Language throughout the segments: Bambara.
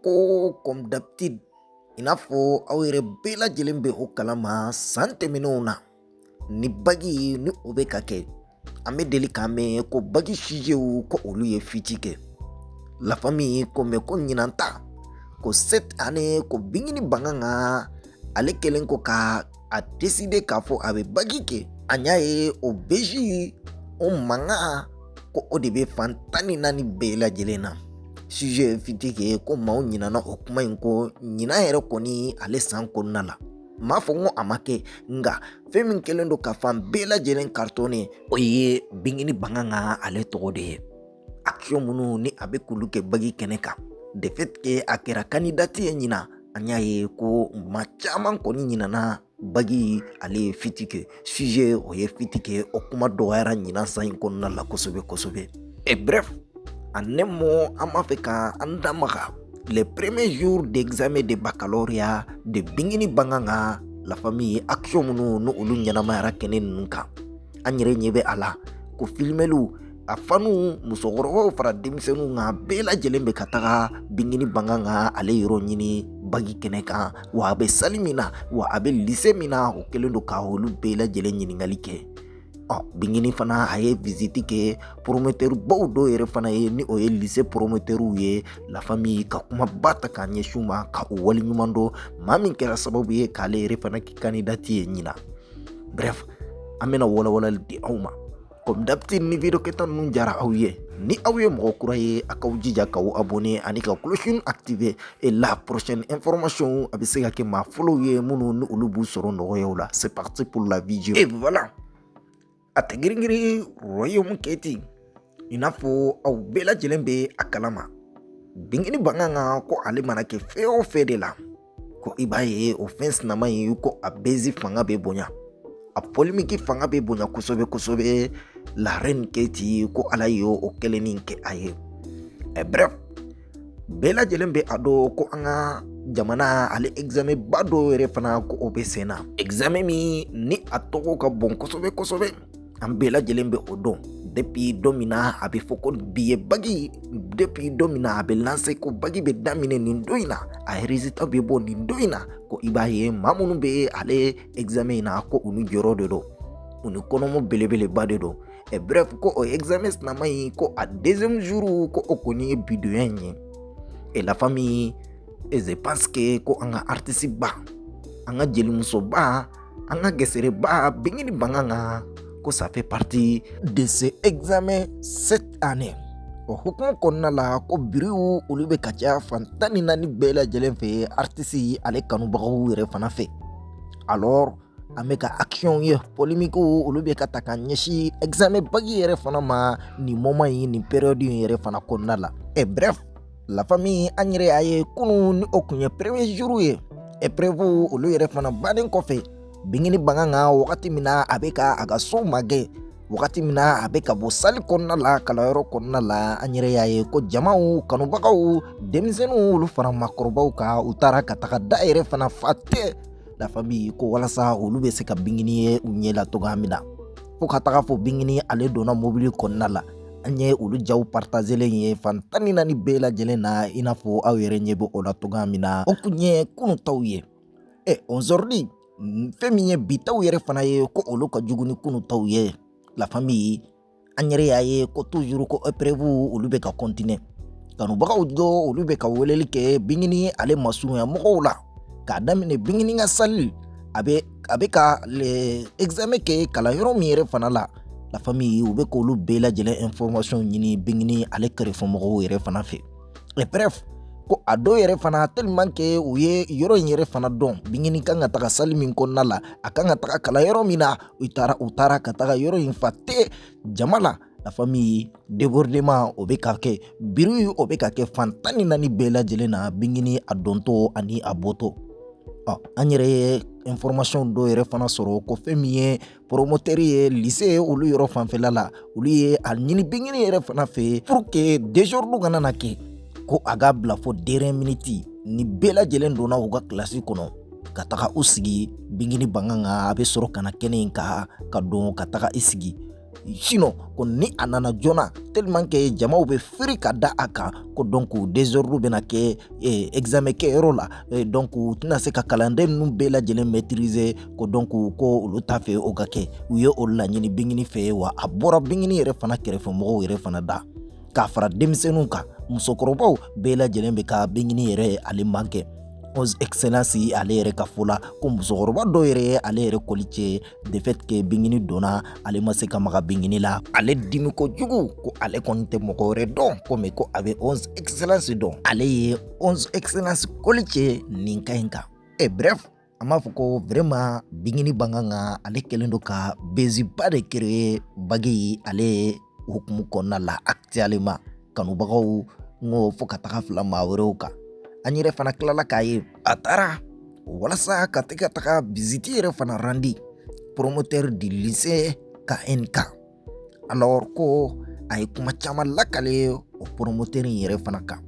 ko comme d'habitude i n'a fɔ aw yɛrɛ bɛɛ lajɛlen bɛ o kalama san tɛmɛnenw na ni bagi ni o bɛ ka kɛ an bɛ deli k'an mɛn ko bagi sujew ko olu ye fiti kɛ la famille ko mɛ ko ɲinan ta ko cette année ko bingini banga nga ale kelen ko ka a décidé k'a fɔ a bɛ bagi kɛ an y'a ye o beji o manga ko o de bɛ fan 14 bɛɛ lajɛlen na sujet fiti kɛ ko maaw ɲinana o kuma in ko ɲinan yɛrɛ kɔni ale san kɔnɔna la m'a fɔ n ko a ma kɛ nka fɛn min kɛlen don ka fan bɛɛ lajɛlen karitɔne o ye bingini banga nga ale tɔgɔ de ye action minnu ni a bɛ k'olu kɛ bagi kɛnɛ kan de fait que a kɛra kandidati ye ɲina an y'a ye ko maa caman kɔni ɲinana bagi ale ye fiti kɛ sujet o ye fiti kɛ o kuma dɔgɔyara ɲinan san in kɔnɔna la kosɛbɛ kosɛbɛ et bref en un mot an b'a fɛ ka an da maga les premiers jours d'examen de baccalauréat de bingini banga nga la famille action minnu ni olu ɲɛnamayara kɛnɛ ninnu kan an yɛrɛ ɲɛ bɛ a la ko filmɛliw a fanu musokɔrɔbaw fara denmisɛnninw nka bɛɛ lajɛlen bɛ ka taga bingini banga nga ale yɔrɔ ɲini bagi kɛnɛ kan wa a bɛ sali min na wa a bɛ lycée min na o kɛlen don ka olu bɛɛ lajɛlen ɲininkali kɛ bingini fana a ye visite kɛ promoteur baw dɔw yɛrɛ fana ye ni o ye lycée promoteurw ye la famille ka kuma ba ta k'a ɲɛsin ma ka o wali ɲuman dɔn maa min kɛra sababu ye k'ale yɛrɛ fana kɛ kandidati ye ɲina bref an bɛna walawalali di aw ma comme d'habitude ni video kɛta ninnu jara aw ye ni aw ye mɔgɔ kura ye a k'aw jija k'aw abonné ani ka cloche activer et la prochaine information a bɛ se ka kɛ maa fɔlɔw ye minnu ni olu b'u sɔrɔ nɔgɔyaw la c'est parti pour la vidéo et voilà a tɛ girin royaume kɛ ten i n'a fɔ aw bɛɛ lajɛlen bɛ a kalama bingini banga nga ko ale mana kɛ fɛn o fɛn de la ko i b'a ye o fɛn sinama ye ko a bezi fanga bɛ bonya a polémique fanga bɛ bonya kosɛbɛ kosɛbɛ la reine kɛ ten ko ala ye o kɛlennin kɛ a ye bref bɛɛ lajɛlen bɛ a dɔn ko an ka jamana ale examen ba dɔ yɛrɛ fana ko o bɛ sen na examen min ni a tɔgɔ ka bon kosɛbɛ kosɛbɛ an bɛɛ lajɛlen bɛ o dɔn depuis don min na a bɛ fɔ ko bi ye bagi depuis don min na a bɛ lancer ko bagi bɛ daminɛ nin don in na a résultat bɛ bɔ nin don in na ko i b'a ye maa minnu bɛ ale examen in na ko u ni jɔyɔrɔ de don u ni kɔnɔmu belebeleba de don et bref ko o examen sinama in ko a deuxième jour ko o kɔni ye bidonya in ye et la famille et je pense que ko an ka artiste ba an ka jelimuso ba an ka gɛsɛrɛ ba bingini banga nga ko ça fait partie de ce examen cette année o hukumu kɔnɔna la ko biriw olu bɛ ka caya fan 14 bɛɛ lajɛlen fɛ artiste ale kanubagaw yɛrɛ fana fɛ alors an bɛ ka action ye polémique olu bɛ ka ta ka ɲɛsin examen bagi yɛrɛ fana ma nin moment in nin période in yɛrɛ fana kɔnɔna la et bref la famille an yɛrɛ y'a ye kunun ni o kun ye premier jour ye épreuve olu yɛrɛ fana baden kɔfɛ bingini banga nga wagati min na a bɛ ka a ka so magɛ wagati min na a bɛ ka bɔ sali kɔnɔna la kalanyɔrɔ kɔnɔna la an yɛrɛ y'a ye ko jamaw kanubagaw denmisɛnninw olu fara maakɔrɔbaw kan u taara ka taga da yɛrɛ fana fa tɛ la famille ko walasa olu bɛ se ka bingini ye u ɲɛ la togoya min na fo ka taga fɔ bingini ale donna mobili kɔnɔna la an ye olu jaw partagelen ye fan 14 bɛɛ lajɛlen na i n'a fɔ aw yɛrɛ ɲɛ bɛ o la togoya min na o kun ye kunun taw ye aujourd'hui fɛn min ye bi taw yɛrɛ fana ye ko olu ka jugu ni kunun taw ye la famille an yɛrɛ y'a ye ko toujours ko épreuve olu bɛ ka continuer kanubagaw dɔ olu bɛ ka weleli kɛ bingini ale masunya mɔgɔw la k'a daminɛ bingini ka sali a bɛ ka examen kɛ kalanyɔrɔ min yɛrɛ fana la la famille u bɛ k'olu bɛɛ lajɛlen information ɲini bingini ale kɛrɛfɛ mɔgɔw yɛrɛ fana fɛ et bref ko a dɔw yɛrɛ fana tellement que u ye yɔrɔ in yɛrɛ fana dɔn bingini kan ka taga sali min kɔnɔna la a kan ka taga kalanyɔrɔ min na u taara ka taga yɔrɔ in fa tɛ jama la la famille débordement o bɛ ka kɛ biri o bɛ ka kɛ fan 14 bɛɛ lajɛlen na bingini a dɔntɔ ani a bɔtɔ an yɛrɛ ye information dɔw yɛrɛ fana sɔrɔ ko fɛn min ye promoteur ye lycée olu yɔrɔ fanfɛla la olu ye a ɲini bingini yɛrɛ fana fɛ pour que désordre kana na kɛ ko a ka bila fo dernière minute ni bɛɛ lajɛlen donna u ka classe kɔnɔ ka taga u sigi bingini banga nga a bɛ sɔrɔ kana kɛnɛ in ka don ka taga i sigi sinon ko ni a nana joona tellement que jamaw bɛ firi ka da a kan ko donc désordre bɛna kɛ examen kɛyɔrɔ la donc u tɛna se ka kalanden ninnu bɛɛ lajɛlen maîtriser ko donc ko olu t'a fɛ o ka kɛ u ye o laɲini Bingini fɛ wa a bɔra Bingini yɛrɛ fana kɛrɛfɛmɔgɔw yɛrɛ fana da k'a fara denmisɛnninw kan musokɔrɔbaw bɛɛ lajɛlen bɛ ka Bingini yɛrɛ ale man kɛ 11 excellence ale yɛrɛ ka fɔ la ko musokɔrɔba dɔ yɛrɛ ye ale yɛrɛ kɔli cɛ de fait que Bingini donna ale ma se ka maga Bingini la ale dimi kojugu ko ale kɔni tɛ mɔgɔ wɛrɛ dɔn komi ko a bɛ 11 excellence dɔn ale ye 11 excellence kɔli cɛ nin ka ɲi kan bref an b'a fɔ ko vraiment Bingini Banganga ale kɛlen don ka beziba de créer Bagi ale hukumu kɔnɔna la actuellement kanubagaw ngo fo ka taga fila maa wɛrɛw kan an yɛrɛ fana tilala k'a ye a taara walasa ka tɛ ka taga visite yɛrɛ fana randi promoteur du lycée KNK alors ko a ye kuma caman lakale o promoteur in yɛrɛ fana kan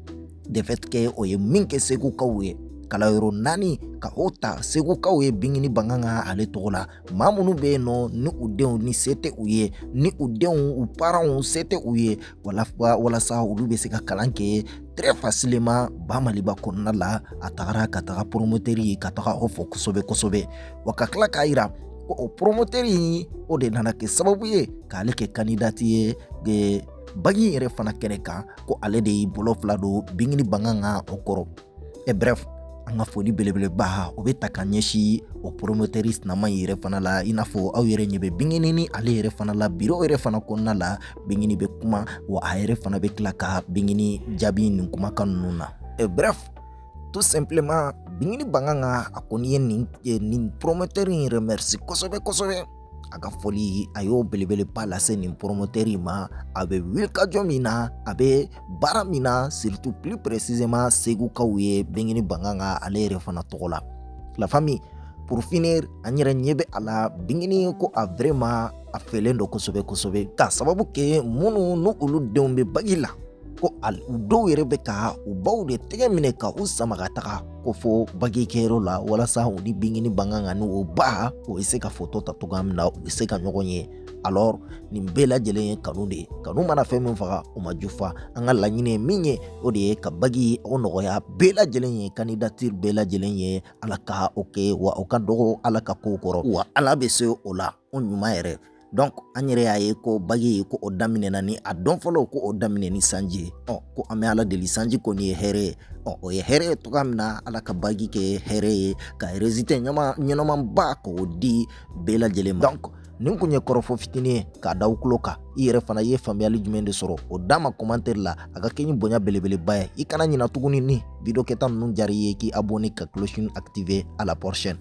de fait que o ye min kɛ segukaw ye kalayɔrɔ 4 ka o ta segukaw ye Bingini Banganga ale tɔgɔ la maa minnu bɛ yen nɔ ni u denw ni se tɛ u ye ni u denw u parents se tɛ u ye walasa olu bɛ se ka kalan kɛ très facilement ba Maliba kɔnɔna la a tagara ka taga promoteur ye ka taga o fɔ kosɛbɛ wa ka tila k'a yira ko o promoteur in o de nana kɛ sababu ye k'ale kɛ candidat ye Bagi yɛrɛ fana kɛnɛ kan ko ale de y'i bolo fila don Bingini Banganga o kɔrɔ bref an ka foli belebeleba o bɛ ta ka ɲɛsin o promoteur sinama yɛrɛ fana la i n'a fɔ aw yɛrɛ ɲɛ bɛ Bingini ni ale yɛrɛ fana la bureau yɛrɛ fana kɔnɔna la Bingini bɛ kuma wa a yɛrɛ fana bɛ tila ka Bingini jaabi nin kumakan ninnu na bref tout simplement Bingini Banganga a kɔni ye nin promoteur in remercie kosɛbɛ a ka foli a y'o belebeleba lase nin promoteur in ma a bɛ wulikajɔ min na a bɛ baara min na surtout plus précisément segukaw ye Bingini Banganga ale yɛrɛ fana tɔgɔ la la famille pour finir an yɛrɛ ɲɛ bɛ a la Bingini ko a vraiment a fɛlen don kosɛbɛ k'a sababu kɛ minnu n'u olu denw bɛ Bagi la ko u dɔw yɛrɛ bɛ ka u baw de tɛgɛ minɛ ka u sama ka taga ko fo Bagi kɛyɔrɔ la walasa u ni Bingini Banganga ni o ba o bɛ se ka photo ta cogoya min na u bɛ se ka ɲɔgɔn ye alors nin bɛɛ lajɛlen ye kanu de ye kanu mana fɛn min faga o ma jufa an ka laɲini ye min ye o de ye ka Bagi o nɔgɔya bɛɛ lajɛlen ye candidature bɛɛ lajɛlen ye ala ka o kɛ wa o ka dɔgɔ ala ka kow kɔrɔ wa ala bɛ se o la o ɲuman yɛrɛ donc an yɛrɛ y'a ye ko Bagi ko o daminɛna ni a dɔn fɔlɔ ko o daminɛ ni sanji ye ko an bɛ ala deli sanji kɔni ye hɛrɛ ye o ye hɛrɛ ye togoya min na ala ka Bagi kɛ hɛrɛ ye ka résultat ɲɛnamanba k'o di bɛɛ lajɛlen ma donc nin kun ye kɔrɔfɔ fitinin ye k'a da tulo kan i yɛrɛ fana ye faamuyali jumɛn de sɔrɔ o d'a ma commentaire la a ka kɛ ni bonya belebeleba ye i kana ɲina tuguni ni video kɛta ninnu diyara i ye k'i abonné ka cloche activer à la prochaine